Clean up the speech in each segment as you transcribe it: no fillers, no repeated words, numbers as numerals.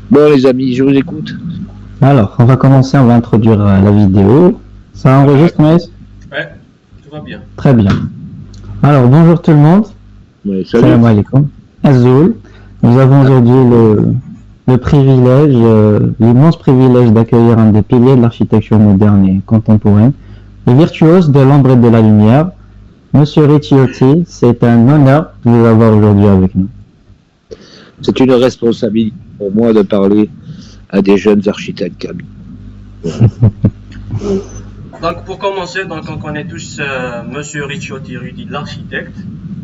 Bon, les amis, je vous écoute. Alors, on va commencer, on va introduire la vidéo. Ça enregistre, Maïs? Ouais, tout va bien. Très bien. Alors, bonjour tout le monde. Ouais, salut. Salam alaikum. Azoul. Nous avons aujourd'hui le privilège, l'immense privilège d'accueillir un des piliers de l'architecture moderne et contemporaine, le virtuose de l'ombre et de la lumière, Monsieur Ricciotti. C'est un honneur de vous avoir aujourd'hui avec nous. C'est une responsabilité pour moi de parler à des jeunes architectes comme Donc pour commencer, on connaît tous Monsieur Ricciotti Rudy, l'architecte,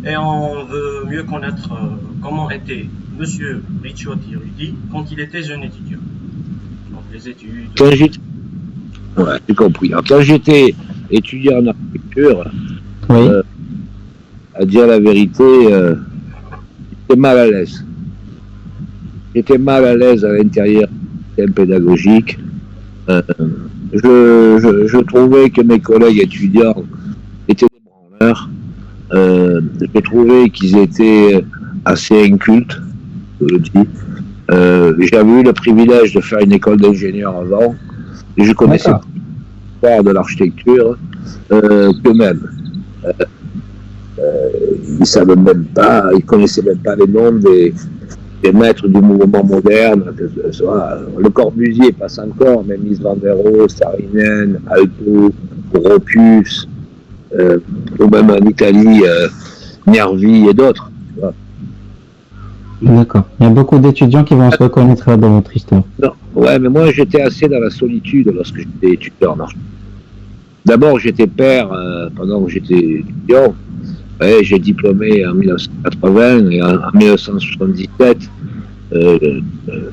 et on veut mieux connaître comment était Monsieur Ricciotti Rudy quand il était jeune étudiant. Donc les études. Ouais, j'ai compris. Alors, quand j'étais étudiant en architecture, Oui. À dire la vérité, j'étais mal à l'aise. J'étais mal à l'aise à l'intérieur du système pédagogique. Je trouvais que mes collègues étudiants étaient des branleurs. Je trouvais qu'ils étaient assez incultes, je le dis. J'avais eu le privilège de faire une école d'ingénieur avant, et je connaissais l'histoire de l'architecture qu'eux-mêmes. Ils savaient même pas, ils connaissaient même pas les noms des maîtres du mouvement moderne. Le Corbusier passe encore, mais Mies van der Rohe, Saarinen, Alto, Gropius, ou même en Italie, Nervi et d'autres. D'accord. Il y a beaucoup d'étudiants qui vont se reconnaître dans votre histoire. Non, ouais, mais moi j'étais assez dans la solitude lorsque j'étais étudiant en architecture. D'abord, j'étais père pendant que j'étais étudiant. Ouais, j'ai diplômé en 1980 et en 1977,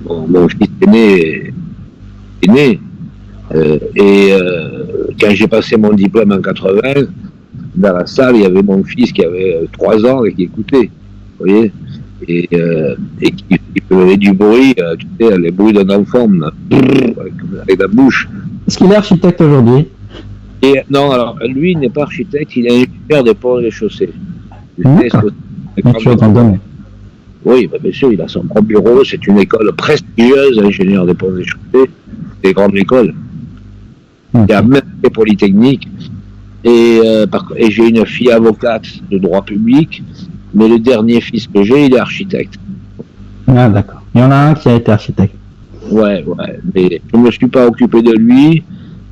mon fils est né. Quand j'ai passé mon diplôme en 80, dans la salle, il y avait mon fils qui avait 3 ans et qui écoutait, vous voyez, et qui faisait du bruit, tu sais, les bruits d'un enfant, avec la bouche. Est-ce qu'il est architecte aujourd'hui? Et non, alors lui, il n'est pas architecte, il est ingénieur des ponts et des chaussées. D'accord. Oui, bien sûr, il a son propre bureau, c'est une école prestigieuse, ingénieur des ponts et des chaussées, des grandes écoles. Il y a même des polytechniques. Et j'ai une fille avocate de droit public, mais le dernier fils que j'ai, il est architecte. Ah, d'accord. Il y en a un qui a été architecte. Ouais, mais je ne me suis pas occupé de lui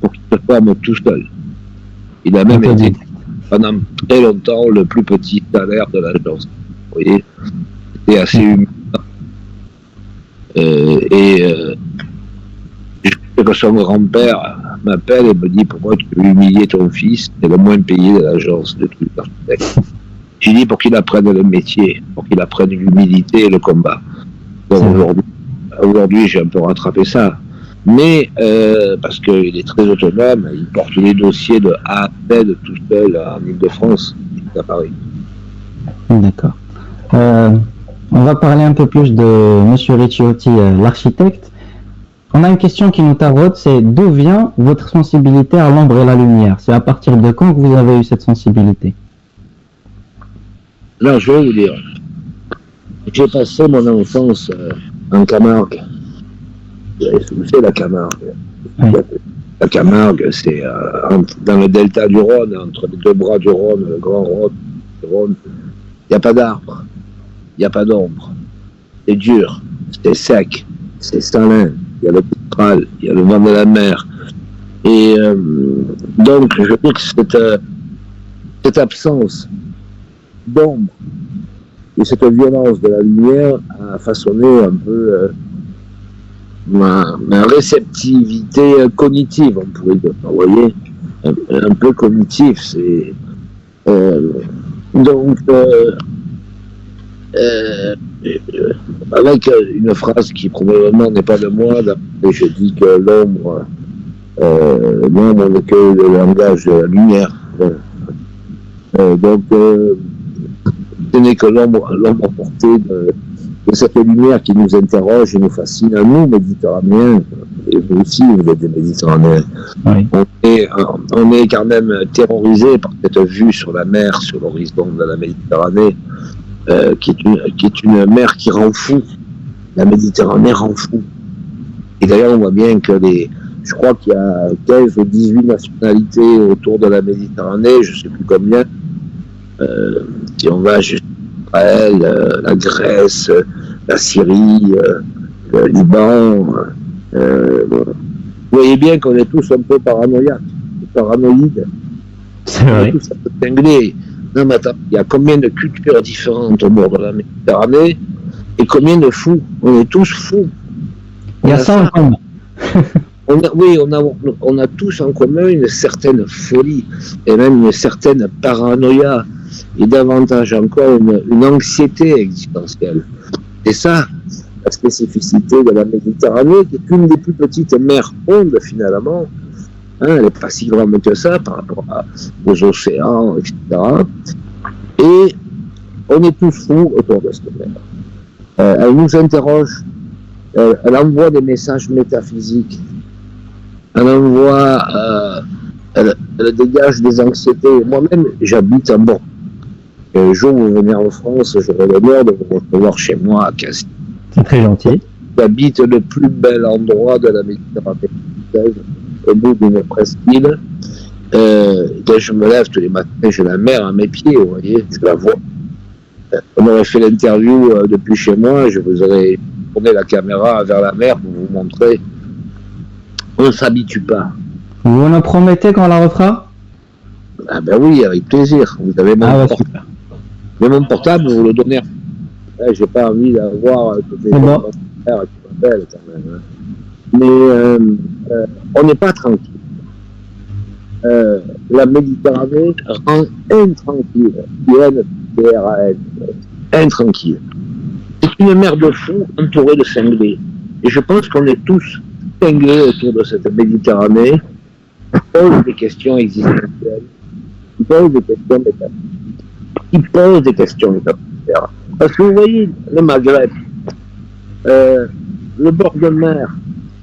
pour qu'il se forme tout seul. Il a même été pendant très longtemps le plus petit salaire de l'agence. Vous voyez, c'était assez humiliant. Je sais que son grand-père m'appelle et me dit pourquoi tu veux humilier ton fils, c'est le moins payé de l'agence de tous les architectes. J'ai dit pour qu'il apprenne le métier, pour qu'il apprenne l'humilité et le combat. Donc aujourd'hui, j'ai un peu rattrapé ça. Mais parce qu'il est très autonome, il porte les dossiers de A à Z tout seul en Ile-de-France, à Paris. D'accord. On va parler un peu plus de Monsieur Ricciotti, l'architecte. On a une question qui nous taraude, c'est d'où vient votre sensibilité à l'ombre et la lumière? C'est à partir de quand que vous avez eu cette sensibilité? Non, je vais vous dire. J'ai passé mon enfance en Camargue. C'est la Camargue. Oui. La Camargue, c'est dans le delta du Rhône, entre les deux bras du Rhône, le grand Rhône. Il n'y a pas d'arbres, il n'y a pas d'ombre. C'est dur, c'est sec, c'est salin, il y a le pétrole, il y a le vent de la mer. Et donc, je dis que cette absence d'ombre et cette violence de la lumière a façonné un peu ma réceptivité cognitive, on pourrait dire, vous voyez, un peu cognitif, c'est donc avec une phrase qui probablement n'est pas de moi, je dis que l'ombre n'est que le langage de la lumière. Donc ce n'est que l'ombre portée de cette lumière qui nous interroge et nous fascine à nous, Méditerranéens, et vous aussi, vous êtes des Méditerranéens. Oui. On est quand même terrorisés par cette vue sur la mer, sur l'horizon de la Méditerranée, qui est une mer qui rend fou. La Méditerranée rend fou. Et d'ailleurs, on voit bien que je crois qu'il y a 15 ou 18 nationalités autour de la Méditerranée, je ne sais plus combien. Si on va jusqu'à Israël, la Grèce, la Syrie, le Liban, vous voyez bien qu'on est tous un peu paranoïaques, paranoïdes. C'est vrai. Tous un peu cinglés. Non, mais attends, il y a combien de cultures différentes au bord de la Méditerranée et combien de fous? On est tous fous. Il y a ça en commun. On a tous en commun une certaine folie et même une certaine paranoïa et davantage encore une anxiété existentielle. C'est ça la spécificité de la Méditerranée, qui est une des plus petites mers ondes finalement. Elle n'est pas si grande que ça par rapport aux océans, etc. Et on est tous fous autour de cette mer. Elle nous interroge, elle envoie des messages métaphysiques. Elle dégage des anxiétés. Moi-même, j'habite à Bordeaux. Le jour où vous venez en France, j'aurai l'honneur de vous recevoir chez moi à Cassis. C'est très gentil. J'habite le plus bel endroit de la Méditerranée, au bout d'une presqu'île. Quand je me lève tous les matins, j'ai la mer à mes pieds, vous voyez, je la vois. On aurait fait l'interview depuis chez moi, je vous aurais tourné la caméra vers la mer pour vous montrer. On ne s'habitue pas. Vous nous promettez qu'on la refera? Ah ben oui, avec plaisir. Vous avez mon portable, vous le donnez. J'ai pas envie d'avoir toutes les bon. qui m'appellent quand même. Mais on n'est pas tranquille. La Méditerranée rend intranquille. INTRAN. Intranquille. C'est une mer de fous entourée de cinglés. Et je pense qu'on est tous cinglés autour de cette Méditerranée, qui pose des questions existentielles, qui pose des questions métaphysiques, qui pose des questions métaphysiques. Parce que vous voyez, le Maghreb, le bord de mer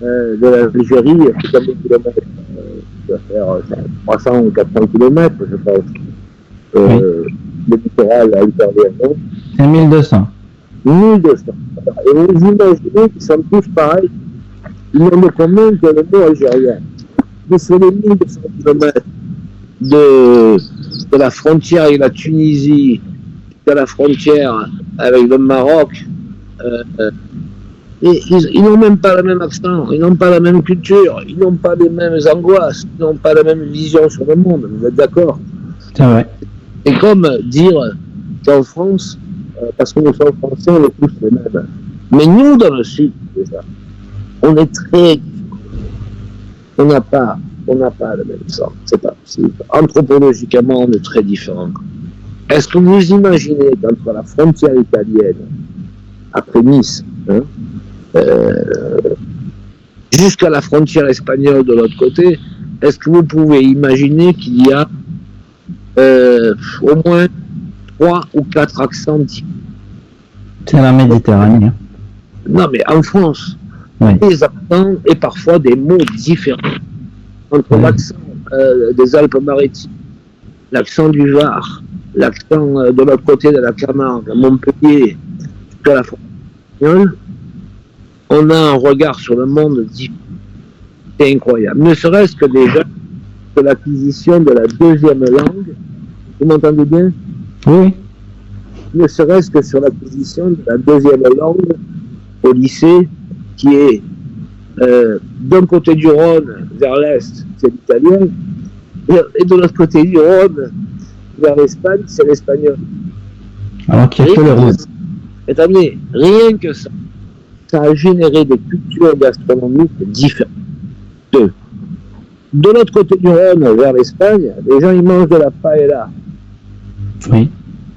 de l'Algérie, c'est combien de kilomètres? Ça doit faire 300 ou 400 kilomètres, je pense. Le littoral algérien. C'est 1200. 1200. Et vous imaginez qu'ils sont tous pareils. Ils n'ont de commun que le mot algérien. Mais sur les 1200 km de la frontière avec la Tunisie, de la frontière avec le Maroc, ils n'ont même pas le même accent, ils n'ont pas la même culture, ils n'ont pas les mêmes angoisses, ils n'ont pas la même vision sur le monde, vous êtes d'accord? C'est vrai. C'est comme dire qu'en France, parce que nous sommes français, on est tous les mêmes. Mais nous, dans le sud, déjà, on est très différents. On n'a pas le même sang, c'est pas possible. Anthropologiquement, on est très différents. Est-ce que vous imaginez qu'entre la frontière italienne, après Nice, jusqu'à la frontière espagnole de l'autre côté, est-ce que vous pouvez imaginer qu'il y a au moins 3 ou 4 accents différents? C'est la Méditerranée. Non, mais en France, des accents et parfois des mots différents. Entre l'accent des Alpes-Maritimes, l'accent du Var, l'accent de l'autre côté de la Camargue, à Montpellier, jusqu'à la frontière, on a un regard sur le monde différent. C'est incroyable. Ne serait-ce que déjà que l'acquisition de la deuxième langue, vous m'entendez bien? Oui. Ne serait-ce que sur l'acquisition de la deuxième langue au lycée, qui est d'un côté du Rhône vers l'Est, c'est l'italien, et de l'autre côté du Rhône vers l'Espagne, c'est l'espagnol. Alors qu'il n'y a que le russe. Attendez, rien que ça, ça a généré des cultures gastronomiques différentes. De l'autre côté du Rhône vers l'Espagne, les gens ils mangent de la paella. Oui.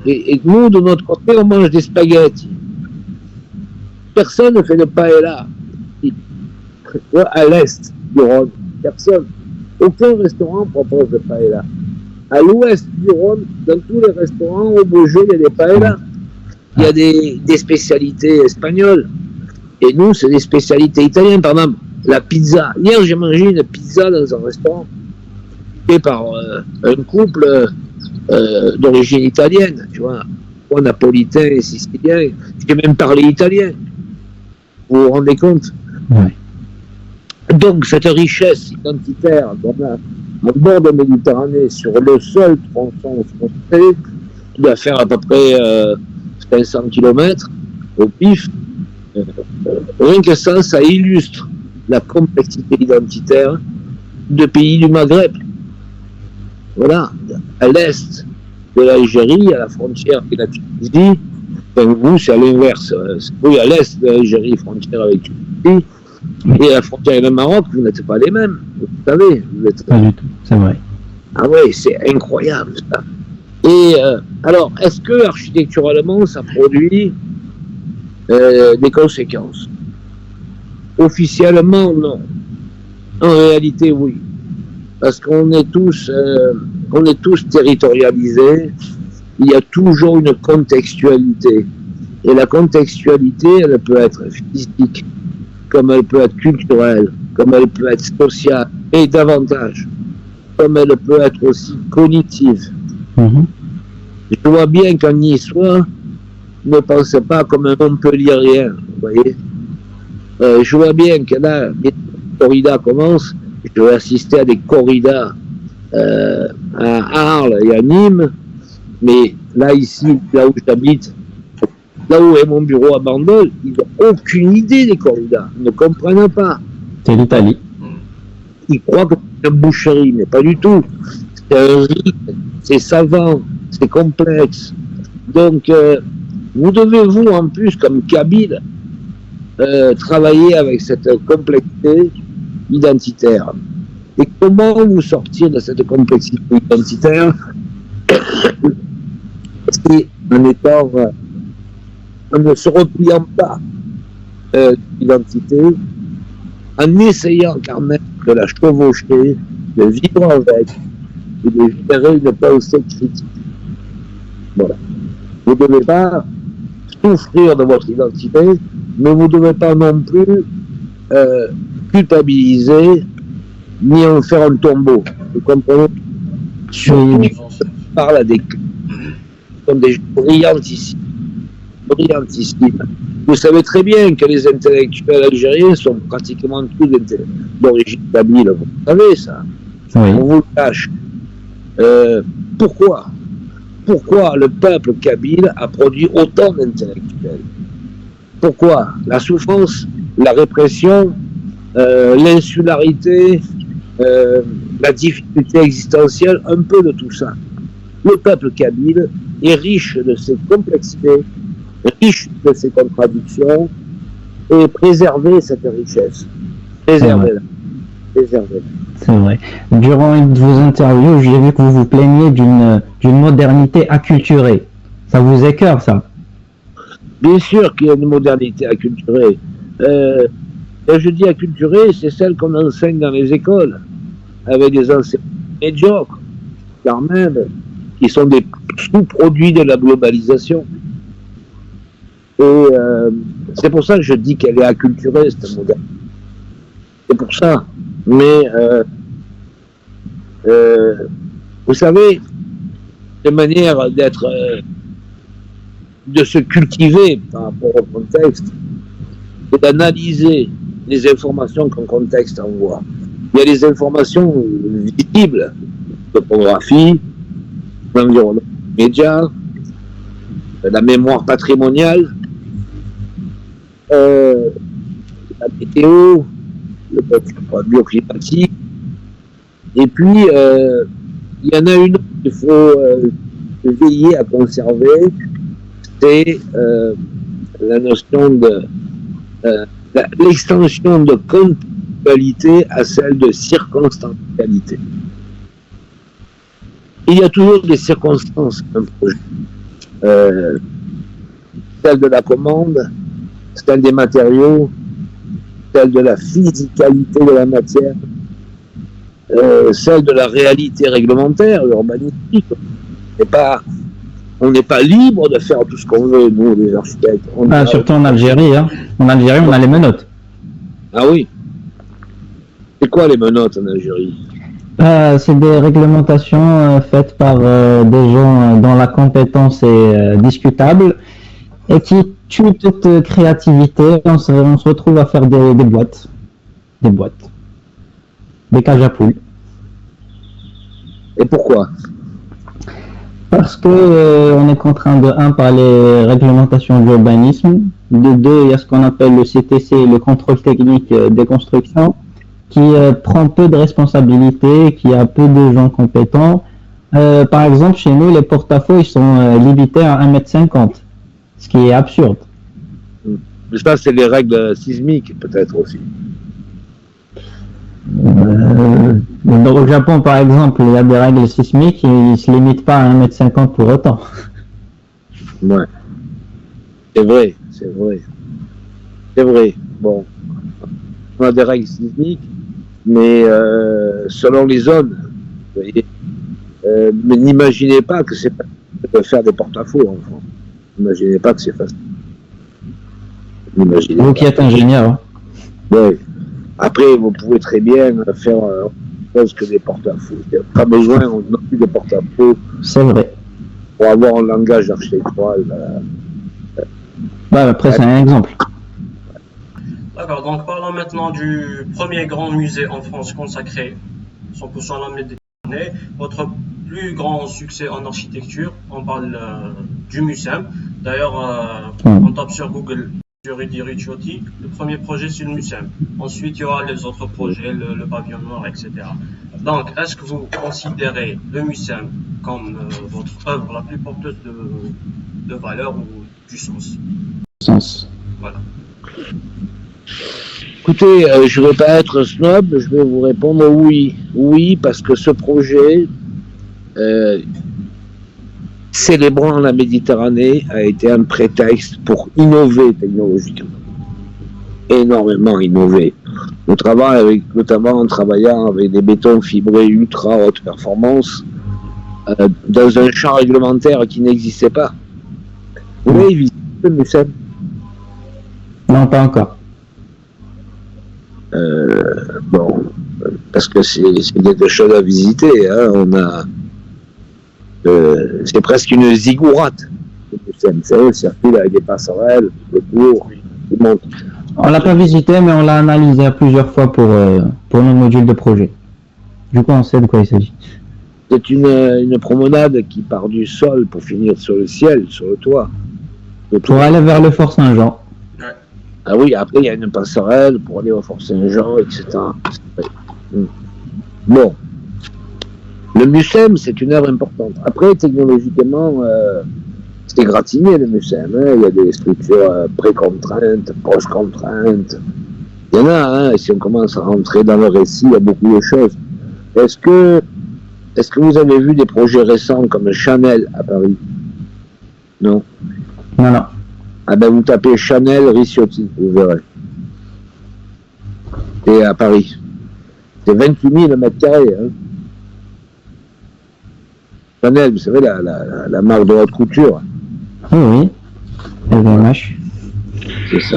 Et nous, de notre côté, on mange des spaghettis. Personne ne fait de paella à l'est du Rhône. Personne. Aucun restaurant propose de paella. À l'ouest du Rhône, dans tous les restaurants, au Beaujeu, il y a des paellas. Il y a des spécialités espagnoles. Et nous, c'est des spécialités italiennes. Par exemple, la pizza. Hier, j'ai mangé une pizza dans un restaurant fait par un couple d'origine italienne, tu vois. Moi, napolitain et sicilien. J'ai même parlé italien. Vous vous rendez compte? Oui. Donc, cette richesse identitaire qu'on a en bord de Méditerranée sur le seul tronçon français, qui doit faire à peu près 500 km au pif, rien que ça illustre la complexité identitaire de pays du Maghreb. Voilà, à l'est de l'Algérie, à la frontière avec la Tunisie, enfin, vous, c'est à l'inverse. Oui, à l'est de l'Algérie, frontière avec la Tunisie, et à la frontière avec le Maroc, vous n'êtes pas les mêmes. Vous savez, vous êtes... Pas du tout, c'est vrai. Ah oui, c'est incroyable, ça. Et alors, est-ce que architecturalement, ça produit des conséquences? Officiellement, non. En réalité, oui. Parce qu'on est tous territorialisés. Il y a toujours une contextualité. Et la contextualité, elle peut être physique, comme elle peut être culturelle, comme elle peut être sociale, et davantage, comme elle peut être aussi cognitive. Mhm. Je vois bien qu'un Niçois ne pense pas comme un Montpellierien, vous voyez. Je vois bien que là, les corridas commencent. Je vais assister à des corridas à Arles et à Nîmes, mais là, ici, là où j'habite, là où est mon bureau à Bandol, ils n'ont aucune idée des corridas. Ils ne comprennent pas. C'est l'Italie. Ils croient que c'est une boucherie, mais pas du tout. C'est un rythme, c'est savant, c'est complexe. Donc, vous devez, vous, en plus, comme Kabyle, travailler avec cette complexité identitaire. Et comment vous sortir de cette complexité identitaire? C'est en étant, en ne se repliant pas d'identité, en essayant quand même de la chevaucher, de vivre avec, et de gérer une pensée critique. Voilà. Vous ne devez pas souffrir de votre identité, mais vous ne devez pas non plus culpabiliser ni en faire un tombeau. Vous comprenez? Surtout, je parle à des gens brillantissimes. Vous savez très bien que les intellectuels algériens sont pratiquement tous d'origine kabyle. Vous savez ça. Oui. On vous le cache. Pourquoi le peuple kabyle a produit autant d'intellectuels? Pourquoi? La souffrance, la répression, l'insularité, la difficulté existentielle, un peu de tout ça. Le peuple kabyle est riche de ses complexités, riche de ses contradictions, et préserver cette richesse. Préservez-la. C'est vrai. Durant une de vos interviews, j'ai vu que vous vous plaignez d'une modernité acculturée. Ça vous écœure, ça? Bien sûr qu'il y a une modernité acculturée. Et je dis acculturée, c'est celle qu'on enseigne dans les écoles, avec des enseignants médiocres, quand même, qui sont des sous-produits de la globalisation. Et c'est pour ça que je dis qu'elle est acculturée, cette modernité. C'est pour ça. Mais, vous savez, de manière d'être, de se cultiver par rapport au contexte, et d'analyser les informations qu'un contexte envoie. Il y a des informations visibles, topographie, l'environnement média, la mémoire patrimoniale, la météo, le bioclimatique, et puis il y en a une qu'il faut veiller à conserver, c'est la notion de l'extension de contextualité à celle de circonstancialité. Il y a toujours des circonstances d'un projet. Celle de la commande, celle des matériaux, celle de la physicalité de la matière, celle de la réalité réglementaire, urbanistique. On n'est pas libre de faire tout ce qu'on veut, nous, les architectes. Surtout en Algérie, hein. En Algérie, on a les menottes. Ah oui. C'est quoi les menottes en Algérie? C'est des réglementations faites par des gens dont la compétence est discutable et qui tuent toute créativité. On se retrouve à faire des boîtes. Des boîtes. des cages à poules. Et pourquoi? Parce que on est contraint de 1 par les réglementations de l'urbanisme, de 2 il y a ce qu'on appelle le CTC, le contrôle technique des constructions, qui prend peu de responsabilités, qui a peu de gens compétents. Par exemple, chez nous, les porte-à-faux ils sont limités à 1,50 m, ce qui est absurde. Mais ça, c'est les règles sismiques, peut-être aussi. Au Japon, par exemple, il y a des règles sismiques et ils ne se limitent pas à 1,50 m pour autant. Ouais. C'est vrai, c'est vrai. C'est vrai. Bon. On a des règles sismiques, mais selon les zones. Vous voyez. Mais n'imaginez pas que c'est facile de faire des porte-à-faux en France. N'imaginez pas que c'est facile. Vous qui êtes ingénieur. Hein. Oui. Après, vous pouvez très bien faire autre chose que des porte-à-faux. Il n'y a pas besoin non plus de porte-à-faux. C'est vrai. Pour avoir un langage architectural. Après, c'est un exemple. D'accord, donc parlons maintenant du premier grand musée en France consacré 100% à la Méditerranée. Votre plus grand succès en architecture, on parle du MUSEM. D'ailleurs, on tape sur Google Rudy Ricciotti, le premier projet c'est le MUSEM. Ensuite, il y aura les autres projets, le pavillon noir, etc. Donc, est-ce que vous considérez le MUSEM comme votre œuvre la plus porteuse de valeur ou du sens? Voilà. Écoutez, je ne vais pas être snob, je vais vous répondre oui. Oui, parce que ce projet, célébrant la Méditerranée, a été un prétexte pour innover technologiquement. Énormément innover. Notamment en travaillant avec des bétons fibrés ultra haute performance, dans un champ réglementaire qui n'existait pas. Vous avez visité le MUSEM? Non, pas encore. Bon, parce que c'est quelque chose à visiter. Hein. C'est presque une ziggourate. Le circule avec des passerelles, des cours, des montes. On l'a pas visité, mais on l'a analysé à plusieurs fois pour nos modules de projet. Du coup, on sait de quoi il s'agit. C'est une promenade qui part du sol pour finir sur le ciel, sur le toit. Pour aller vers le Fort Saint-Jean. Ah oui, après il y a une passerelle pour aller au Fort Saint-Jean, etc. Bon. Le MUSEM, c'est une œuvre importante. Après, technologiquement, c'est gratiné le MUSEM. Hein. Il y a des structures pré-contraintes, post-contraintes. Il y en a, hein, et si on commence à rentrer dans le récit, il y a beaucoup de choses. Est-ce que vous avez vu des projets récents comme Chanel à Paris? Non. Non. Ah ben vous tapez Chanel Ricciotti, vous verrez. Et à Paris. C'est 28 000 mètres carrés. Hein. Chanel, vous savez, la marque de haute couture. Oui. LVMH. C'est ça.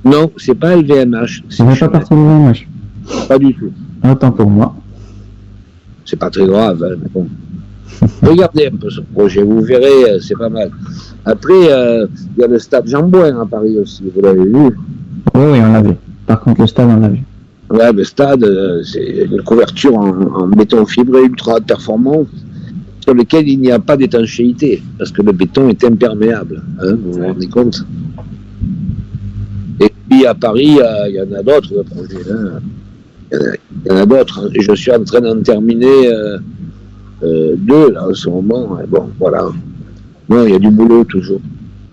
Non, c'est pas LVMH. Ça ne fait pas partie de LVMH. Pas du tout. Autant pour moi. C'est pas très grave, hein, mais bon. Regardez un peu ce projet, vous verrez, c'est pas mal. Après, il y a le stade Jean-Bouin à Paris aussi, vous l'avez vu? Oui, on l'a vu. Par contre, le stade, on l'a vu. Ouais, le stade, c'est une couverture en béton fibré ultra performant sur lequel il n'y a pas d'étanchéité, parce que le béton est imperméable, hein, vous vous rendez compte? Et puis à Paris, il y en a d'autres de projets, hein. Il y en a d'autres, hein. Et je suis en train d'en terminer 2 là en ce moment, et bon, voilà. Non, il y a du boulot toujours.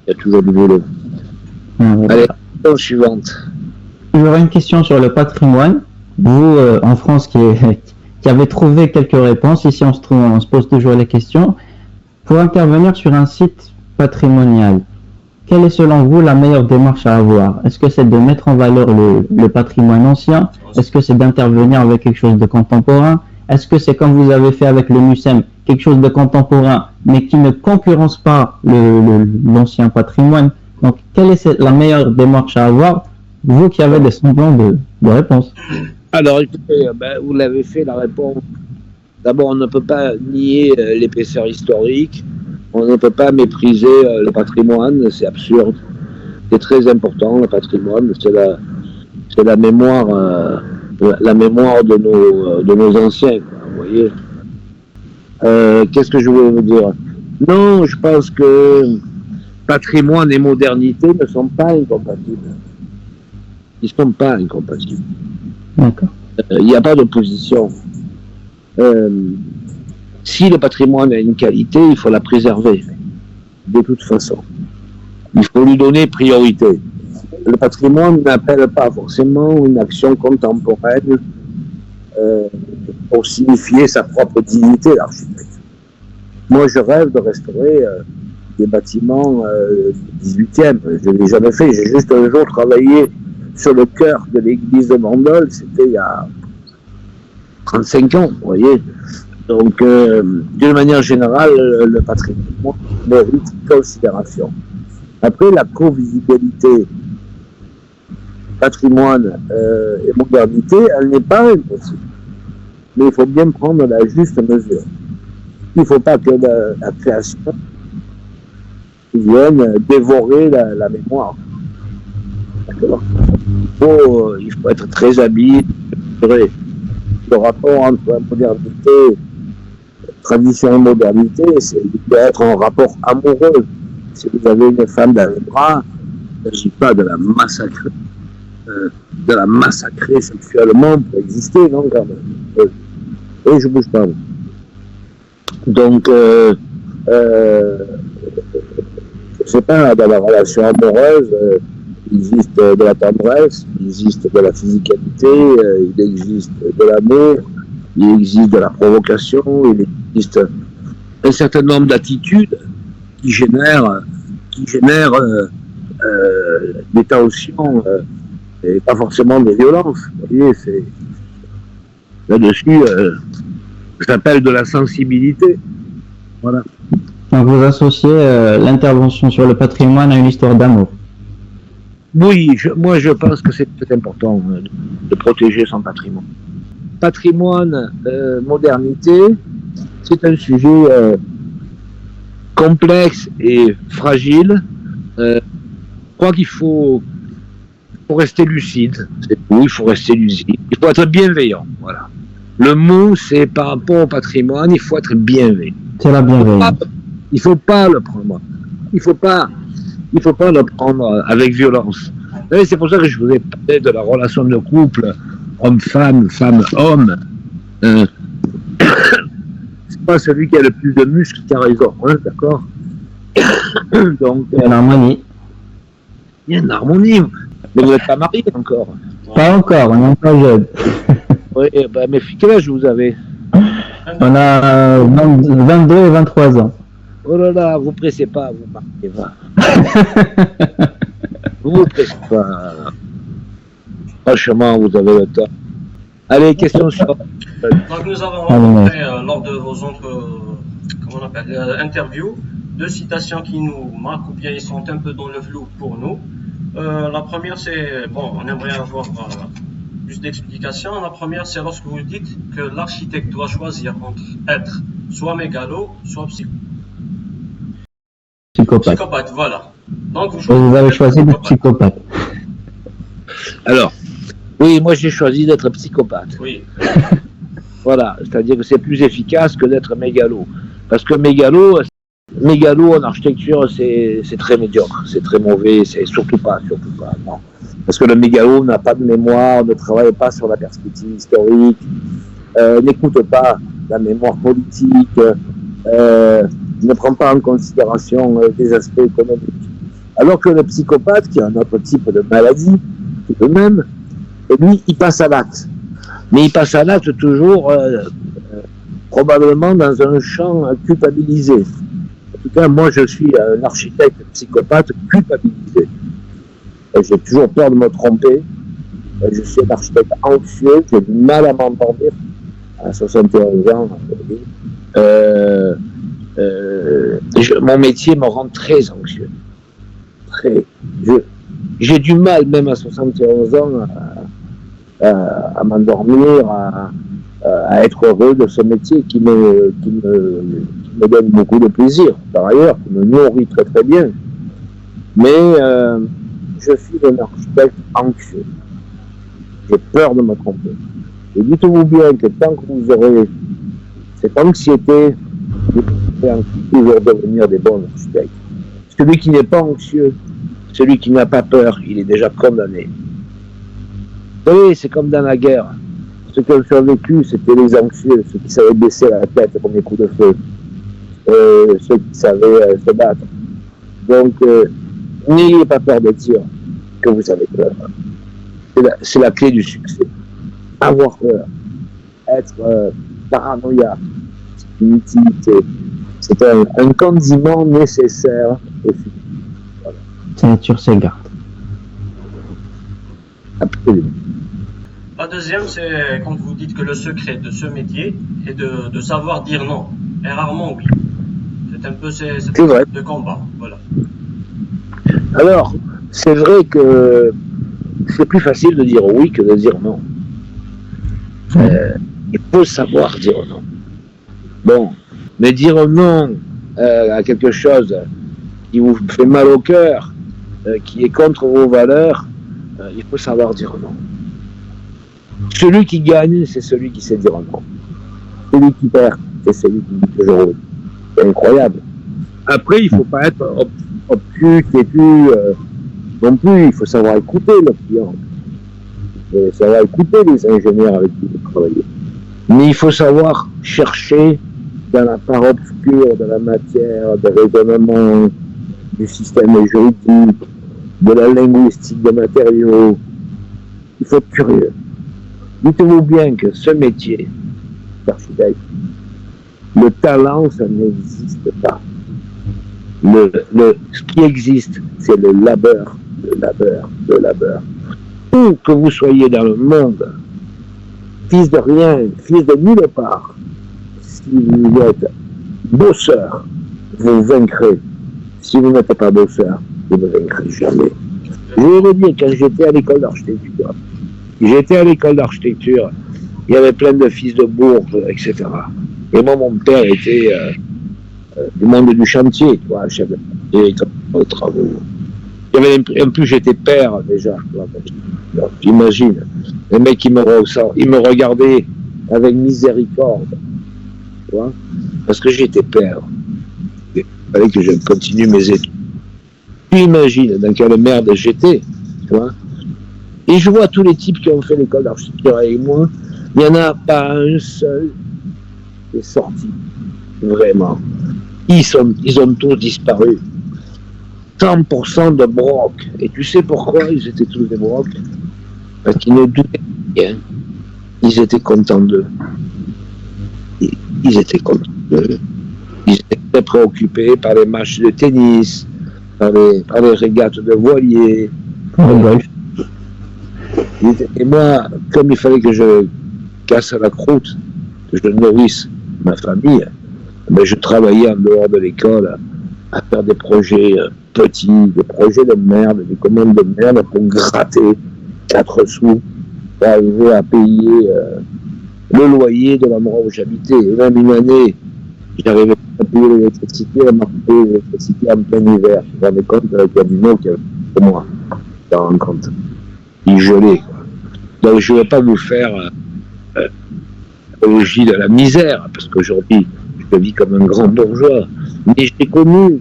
Il y a toujours du boulot. Allez, question suivante. J'aurais une question sur le patrimoine. Vous, en France, qui avez trouvé quelques réponses, ici on se pose toujours les questions. Pour intervenir sur un site patrimonial, quelle est selon vous la meilleure démarche à avoir? Est-ce que c'est de mettre en valeur le patrimoine ancien? Est-ce que c'est d'intervenir avec quelque chose de contemporain? Est-ce que c'est comme vous avez fait avec le MUSEM, quelque chose de contemporain, mais qui ne concurrence pas l'ancien patrimoine? Donc, quelle est la meilleure démarche à avoir, vous qui avez des semblants de réponse? Alors, écoutez, vous l'avez fait, la réponse. D'abord, on ne peut pas nier l'épaisseur historique, on ne peut pas mépriser le patrimoine, c'est absurde. C'est très important, le patrimoine, c'est la mémoire la mémoire de nos anciens, quoi, vous voyez. Qu'est-ce que je voulais vous dire? Non, je pense que patrimoine et modernité ne sont pas incompatibles. Ils ne sont pas incompatibles. D'accord. Il n'y a pas d'opposition. Si le patrimoine a une qualité, il faut la préserver, de toute façon. Il faut lui donner priorité. Le patrimoine n'appelle pas forcément une action contemporaine pour signifier sa propre dignité, l'architecte. Moi, je rêve de restaurer des bâtiments du 18e. Je ne l'ai jamais fait. J'ai juste un jour travaillé sur le cœur de l'église de Mandolle. C'était il y a 35 ans, vous voyez. Donc, d'une manière générale, le patrimoine mérite considération. Après, la co-visibilité patrimoine et modernité, elle n'est pas impossible. Mais il faut bien prendre la juste mesure. Il ne faut pas que la création vienne dévorer la mémoire. D'accord. Il faut être très habile. Le rapport entre modernité, tradition et modernité, il doit être un rapport amoureux. Si vous avez une femme dans les bras, il ne s'agit pas de la massacrer sexuellement pour exister, non, quand même. Et je bouge pas. Donc, je sais pas, dans la relation amoureuse, il existe de la tendresse, il existe de la physicalité, il existe de l'amour, il existe de la provocation, il existe un certain nombre d'attitudes qui génèrent des tensions et pas forcément des violences. Vous voyez, c'est là-dessus, j'appelle de la sensibilité. Voilà. Donc vous associez l'intervention sur le patrimoine à une histoire d'amour. Oui, moi je pense que c'est très important de protéger son patrimoine. Patrimoine, modernité, c'est un sujet complexe et fragile. Je crois qu'il faut rester lucide. Oui, il faut rester lucide. Il faut être bienveillant. Voilà. Le mot, c'est par rapport au patrimoine, il faut être bienveillant. C'est la bienveillance. Il faut pas le prendre. Il faut pas le prendre avec violence. C'est pour ça que je vous ai parlé de la relation de couple homme-femme, femme-homme. C'est pas celui qui a le plus de muscles qui a raison, hein, d'accord. Donc, il y a l'harmonie. Il y a une harmonie. Mais vous n'êtes pas marié encore. Pas encore, on est encore jeune. Oui, bah, mais quel âge vous avez? On a 22 et 23 ans. Oh là là, vous pressez pas, vous marquez pas. Vous pressez pas. Franchement, vous avez le temps. Allez, question suivante. Donc nous avons rencontré lors de vos interviews deux citations qui nous marquent ou bien ils sont un peu dans le flou pour nous. La première c'est, bon, on aimerait avoir plus d'explications. La première c'est lorsque vous dites que l'architecte doit choisir entre être soit mégalo, soit psychopathe. Psychopathe, voilà. Donc vous avez choisi d'être psychopathe. Alors, oui, moi j'ai choisi d'être psychopathe. Oui. Voilà, c'est-à-dire que c'est plus efficace que d'être mégalo. Parce que mégalo en architecture, c'est très médiocre, c'est très mauvais, c'est surtout pas, non. Parce que le mégalo n'a pas de mémoire, ne travaille pas sur la perspective historique, n'écoute pas la mémoire politique, ne prend pas en considération des aspects économiques. Alors que le psychopathe, qui a un autre type de maladie, tout de même, et lui, il passe à l'acte. Mais il passe à l'acte toujours probablement dans un champ culpabilisé. En tout cas, moi, je suis un architecte psychopathe culpabilisé. Et j'ai toujours peur de me tromper. Et je suis un architecte anxieux, j'ai du mal à m'endormir à 71 ans. Mon métier me rend très anxieux. J'ai du mal, même à 71 ans, à m'endormir, à être heureux de ce métier qui me donne beaucoup de plaisir, par ailleurs, qui me nourrit très très bien. Mais je suis un architecte anxieux. J'ai peur de me tromper. Et dites-vous bien que tant que vous aurez cette anxiété, vous pouvez toujours devenir des bons architectes. Celui qui n'est pas anxieux, celui qui n'a pas peur, il est déjà condamné. Vous savez, c'est comme dans la guerre. Ceux qui ont survécu, c'était les anxieux, ceux qui savaient baisser la tête comme les coups de feu, ceux qui savaient se battre. Donc, n'ayez pas peur de dire que vous avez peur. C'est la clé du succès. Avoir peur, être paranoïaque, c'est une utilité. C'est un condiment nécessaire au succès. Voilà. C'est sur ses gardes. Absolument. La deuxième, c'est quand vous dites que le secret de ce métier est de savoir dire non, et rarement oui. C'est un peu cette type de combat. Voilà. Alors, c'est vrai que c'est plus facile de dire oui que de dire non. Il faut savoir dire non. Bon, mais dire non à quelque chose qui vous fait mal au cœur, qui est contre vos valeurs, il faut savoir dire non. Celui qui gagne, c'est celui qui sait dire non. Celui qui perd, c'est celui qui dit toujours oui. C'est incroyable. Après, il ne faut pas être obtus, têtu non plus. Il faut savoir écouter le client. Il faut savoir écouter les ingénieurs avec qui vous travaillez. Mais il faut savoir chercher dans la part obscure de la matière, de raisonnement, du système juridique, de la linguistique des matériaux. Il faut être curieux. Dites-vous bien que ce métier d'architecte, le talent, ça n'existe pas. Ce qui existe, c'est le labeur. Où que vous soyez dans le monde, fils de rien, fils de nulle part, si vous êtes bosseur, vous vaincrez. Si vous n'êtes pas bosseur, vous ne vaincrez jamais. Je vais vous dire, quand j'étais à l'école d'architecture, il y avait plein de fils de bourges, etc. Et moi, mon père était du monde du chantier, tu vois, chef de travaux. En plus, j'étais père déjà. J'imagine. Les mecs, ils me regardaient avec miséricorde, tu vois, parce que j'étais père. Il fallait que je continue mes études. Tu imagines dans quelle merde j'étais, tu vois. Et je vois tous les types qui ont fait l'école d'architecture avec moi, il n'y en a pas un seul qui est sorti, vraiment. Ils ont tous disparu. 100% de brocs. Et tu sais pourquoi ils étaient tous des brocs? Parce qu'ils ne doutaient rien. Ils étaient contents d'eux. Ils étaient contents d'eux. Ils étaient très préoccupés par les matchs de tennis, par les régates de voiliers. Et moi, comme il fallait que je casse la croûte, que je nourrisse ma famille, mais je travaillais en dehors de l'école à faire des projets petits, des projets de merde, des commandes de merde pour gratter 4 sous pour arriver à payer le loyer de l'endroit où j'habitais. Et même une année, j'arrivais à payer l'électricité, à m'appeler l'électricité en plein hiver. Je me rendais compte avec l'animaux qu'il y avait pour moi. Je me rends compte. Il gelait, quoi. Donc je ne vais pas vous faire l'apologie de la misère, parce qu'aujourd'hui, je vis comme un grand bourgeois. Mais j'ai connu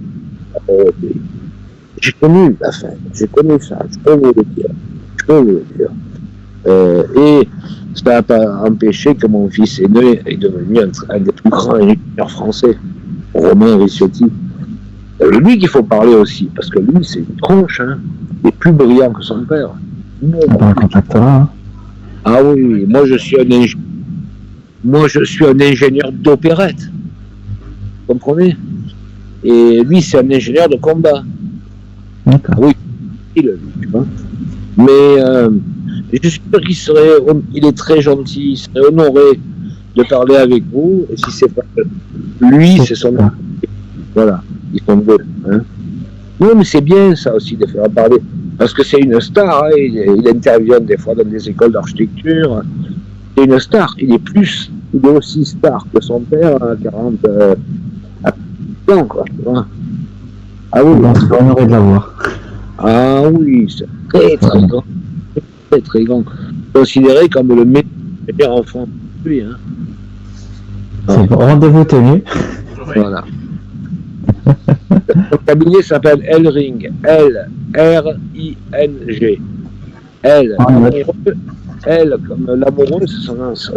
la pauvreté. J'ai connu la faim. J'ai connu ça. Je peux vous le dire. Et ça n'a pas empêché que mon fils aîné est devenu un des plus grands ingénieurs français, Romain Ricciotti. C'est lui qu'il faut parler aussi, parce que lui, c'est une tronche. Hein. Il est plus brillant que son père. Ah oui, moi je suis un ingénieur d'opérette. Vous comprenez? Et lui, c'est un ingénieur de combat. D'accord. Oui, tu vois. Mais je suis sûr il est très gentil, il serait honoré de parler avec vous. Et si c'est pas lui, c'est son. Voilà, ils sont deux. Hein. Oui, mais c'est bien ça aussi de faire parler. Parce que c'est une star, hein, il intervient des fois dans des écoles d'architecture. C'est une star, il est aussi star que son père à 40 ans, quoi. Ah oui. On serait honoré de l'avoir. Ah oui, c'est très très grand. Très très grand. considéré comme le meilleur enfant de lui. Hein. C'est bon, rendez-vous tenu. Oui. Voilà. Son cabinet s'appelle L-Ring. L-R-I-N-G. L, L comme l'amoureux, c'est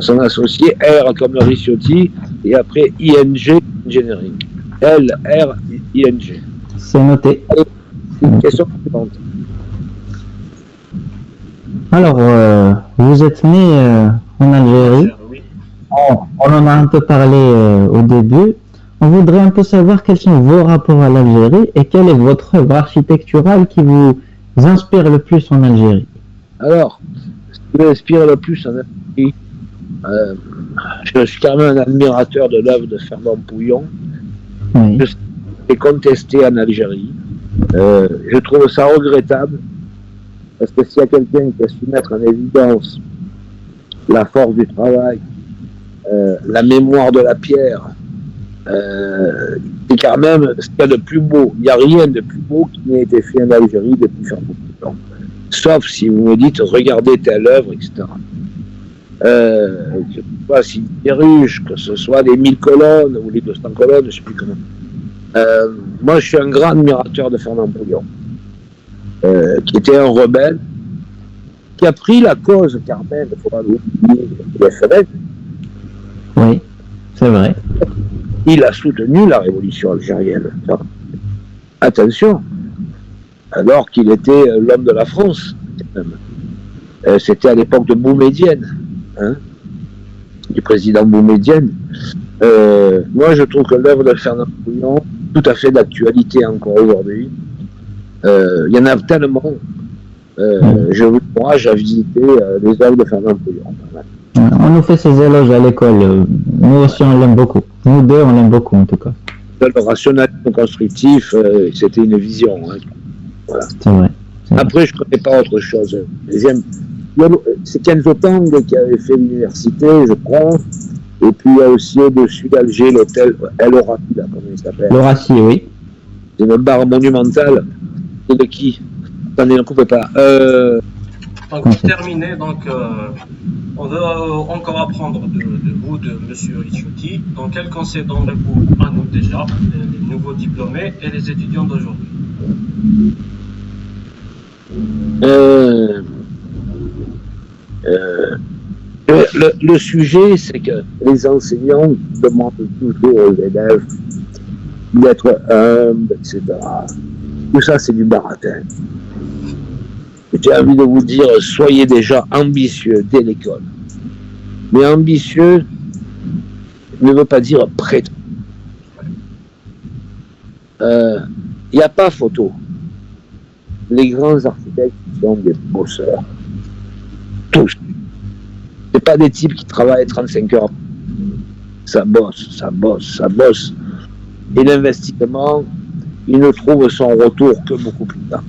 son associé. R comme le Ricciotti. Et après I-N-G, Engineering. L-R-I-N-G. C'est noté. Une question suivante. Alors, vous êtes né en Algérie. Oui. On en a un peu parlé au début. On voudrait un peu savoir quels sont vos rapports à l'Algérie et quelle est votre œuvre architecturale qui vous inspire le plus en Algérie. Alors, ce qui m'inspire le plus en Algérie, je suis quand même un admirateur de l'œuvre de Fernand Pouillon. Oui. Est contesté en Algérie. Je trouve ça regrettable parce que s'il y a quelqu'un qui a su mettre en évidence la force du travail, la mémoire de la pierre, c'est quand même ce qu'il y a de plus beau. Il n'y a rien de plus beau qui n'ait été fait en Algérie depuis Fernand Pouillon. Sauf si vous me dites regardez telle œuvre, etc. Que ce soit des ruches, que ce soit les 1000 colonnes ou les 200 colonnes, je ne sais plus comment. Moi, je suis un grand admirateur de Fernand Pouillon, qui était un rebelle, qui a pris la cause, Carmen, il ne faut pas l'oublier, de la FNL. Oui, c'est vrai. Il a soutenu la révolution algérienne. Attention, alors qu'il était l'homme de la France, même. C'était à l'époque de Boumedienne, hein, du président Boumedienne. Moi, je trouve que l'œuvre de Fernand Pouillon, tout à fait d'actualité encore aujourd'hui. Il y en a tellement. Je vous encourage à visiter les œuvres de Fernand Pouillon. On nous fait ses éloges à l'école. Nous aussi, on l'aime beaucoup. Nous deux, on l'aime beaucoup, en tout cas. Le rationalisme constructif, c'était une vision. Hein. Voilà. C'est vrai. Après, je ne connais pas autre chose. C'est Kenzo Tang qui avait fait l'université, je crois. Et puis, il y a aussi au-dessus d'Alger l'hôtel El Orati, là, comment il s'appelle. L'Horacie, oui. C'est une barre monumentale. C'est de qui? Attendez, ne coupez pas. Donc, pour terminer, on veut encore apprendre de vous, de M. Ricciotti, dans quel conseil donnez-vous à nous déjà, les nouveaux diplômés et les étudiants d'aujourd'hui? Le sujet, c'est que les enseignants demandent toujours aux élèves d'être humbles, etc. Tout ça, c'est du baratin. J'ai envie de vous dire, soyez déjà ambitieux dès l'école. Mais ambitieux ne veut pas dire prêt. Il n'y a pas photo. Les grands architectes sont des bosseurs. Tous. C'est pas des types qui travaillent 35 heures. Ça bosse, ça bosse, ça bosse. Et l'investissement, il ne trouve son retour que beaucoup plus tard.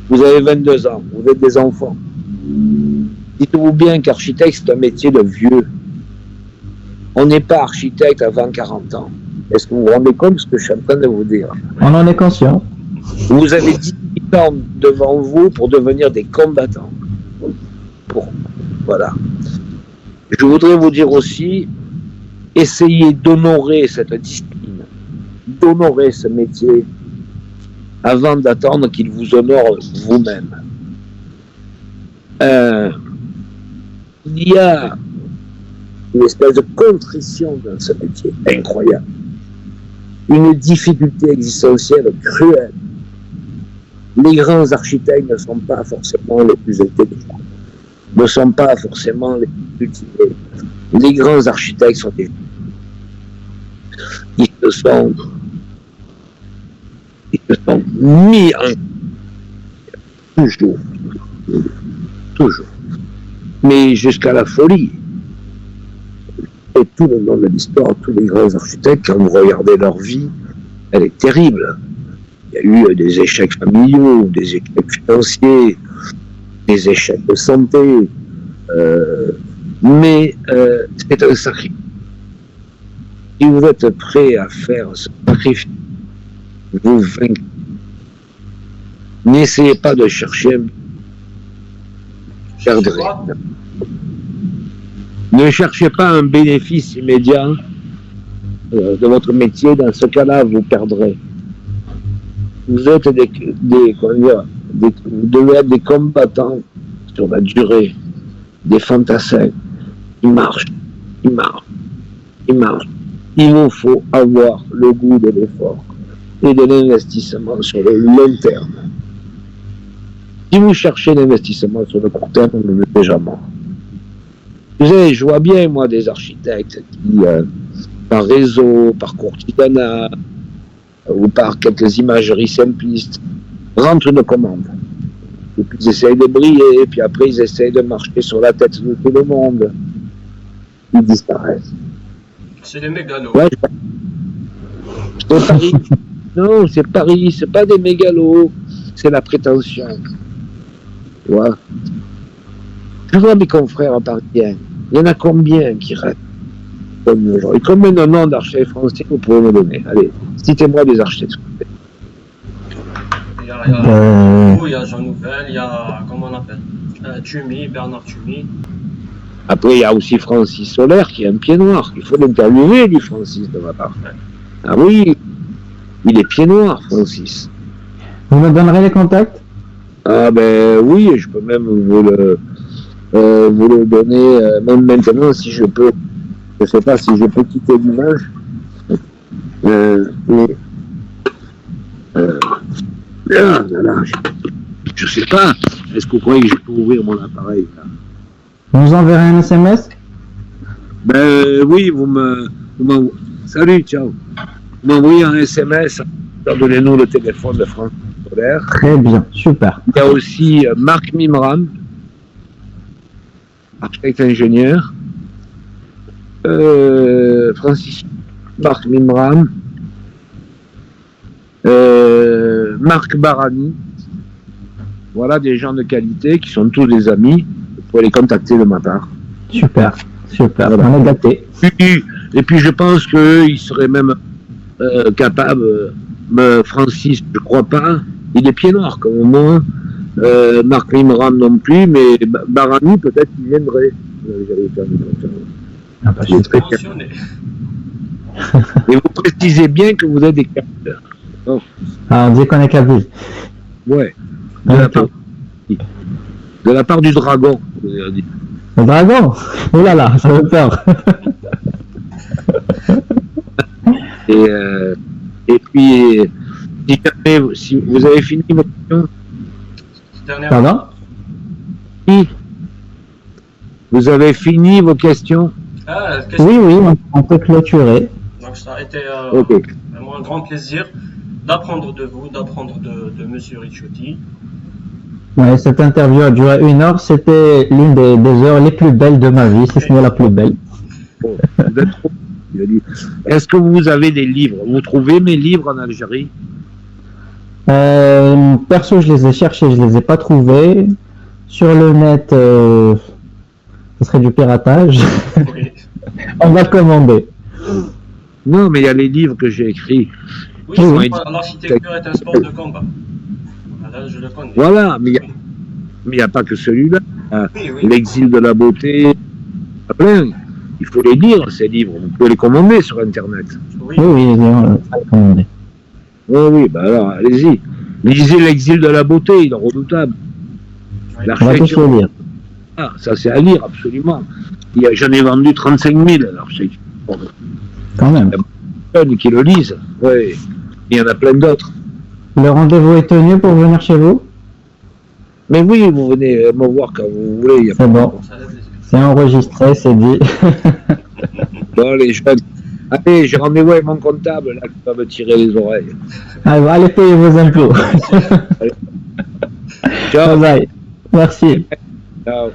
Vous avez 22 ans, vous êtes des enfants. Dites-vous bien qu'architecte, c'est un métier de vieux. On n'est pas architecte avant 40 ans. Est-ce que vous vous rendez compte de ce que je suis en train de vous dire? On en est conscient. Vous avez 18 ans devant vous pour devenir des combattants. Voilà. Je voudrais vous dire aussi, essayez d'honorer cette discipline, d'honorer ce métier avant d'attendre qu'il vous honore vous-même. Il y a une espèce de contrition dans ce métier, incroyable. Une difficulté existentielle cruelle. Les grands architectes ne sont pas forcément les plus intelligents, ne sont pas forcément les plus cultivés. Les grands architectes sont des... Ils se sont mis en... Toujours. Mais jusqu'à la folie. Et tout le long de l'histoire, tous les grands architectes, quand vous regardez leur vie, elle est terrible. Il y a eu des échecs familiaux, des échecs financiers, des échecs de santé, mais c'est un sacrifice. Si vous êtes prêt à faire ce sacrifice, vous vaincrez. N'essayez pas de chercher perdrez. Quoi? Ne cherchez pas un bénéfice immédiat de votre métier. Dans ce cas-là, vous perdrez. Vous êtes vous devez être des combattants sur la durée, des fantassins qui marchent. Il vous faut avoir le goût de l'effort et de l'investissement sur le long terme. Si vous cherchez l'investissement sur le court terme, vous êtes déjà mort. Vous savez, je vois bien, moi, des architectes qui, par réseau, par courtisanat, ou par quelques imageries simplistes, rentrent une commande. Et puis ils essayent de briller, et puis après ils essayent de marcher sur la tête de tout le monde. Ils disparaissent. C'est les mégalos. Ouais, c'est Paris. Non, c'est Paris, c'est pas des mégalos, c'est la prétention. Ouais. Je vois mes confrères parisiens. Il y en a combien qui restent comme aujourd'hui? Combien de noms d'architectes français vous pouvez me donner? Allez, citez-moi des architectes. Il y a Jean Nouvel, il y a, comment on appelle, Tumi, Bernard Tumi. Après, il y a aussi Francis Solaire qui est un pied noir. Il faut l'interviewer, lui, Francis, de ma part. Ah oui, il est pied noir, Francis. Vous me donnerez les contacts? Ah ben oui, je peux même vous le donner, même maintenant, si je peux. Je ne sais pas si je peux quitter l'image. Je ne sais pas. Est-ce que vous croyez que je peux ouvrir mon appareil là? Vous enverrez un SMS? Ben oui, salut, ciao. Vous m'envoyez un SMS, donnez-nous le téléphone de France Solaire. Très bien, super. Il y a aussi Marc Mimram, architecte ingénieur. Francis Marc Mimram. Marc Barani. Voilà des gens de qualité qui sont tous des amis. Vous pouvez les contacter de ma part. Super, voilà. On est gâtés. Et puis je pense qu'il serait même capable, Francis, je crois pas, il est pied noir comme moi, Marc Mimram non plus, mais Barani peut-être qu'il viendrait. Ah, bah, super. Et vous précisez bien que vous êtes des capteurs. Oh. Ah, on dit qu'on est câblé. Ouais. Okay. De la part du dragon. Le dragon? Oh là là, ça fait peur. Et puis, si vous avez fini votre question. Pardon? Oui. Vous avez fini vos questions? Oui, on peut clôturer. Donc ça a été vraiment un grand plaisir d'apprendre de vous, d'apprendre de Monsieur Ricciotti. Ouais, cette interview a duré 1 heure. C'était l'une des heures les plus belles de ma vie, si ce n'est la plus belle. Bon, est-ce que vous avez des livres? Vous trouvez mes livres en Algérie? Perso, je les ai cherchés, je les ai pas trouvés. Sur le net, ce serait du piratage. Oui. On va commander. Non, mais il y a les livres que j'ai écrits. Oui, l'architecture est un sport de combat. Là, je le connais. Voilà, mais il n'y a pas que celui-là. Oui. L'exil de la beauté, il y a plein. Il faut les lire, ces livres. Vous pouvez les commander sur Internet. Oui, on va les commander. Oui, bah alors, allez-y. Lisez l'exil de la beauté, il est redoutable. Oui. On va tous les lire. Ah, ça c'est à lire, absolument. J'en ai vendu 35 000, alors c'est... Quand même. Il y a personne qui le lisent. Oui. Il y en a plein d'autres. Le rendez-vous est tenu pour venir chez vous? Mais oui, vous venez me voir quand vous voulez. C'est bon. C'est enregistré, c'est dit. Bon, les jeunes. Allez, j'ai rendez-vous avec mon comptable, là, qui va me tirer les oreilles. Allez payer vos impôts. Ciao. Bye bye. Merci. Ciao.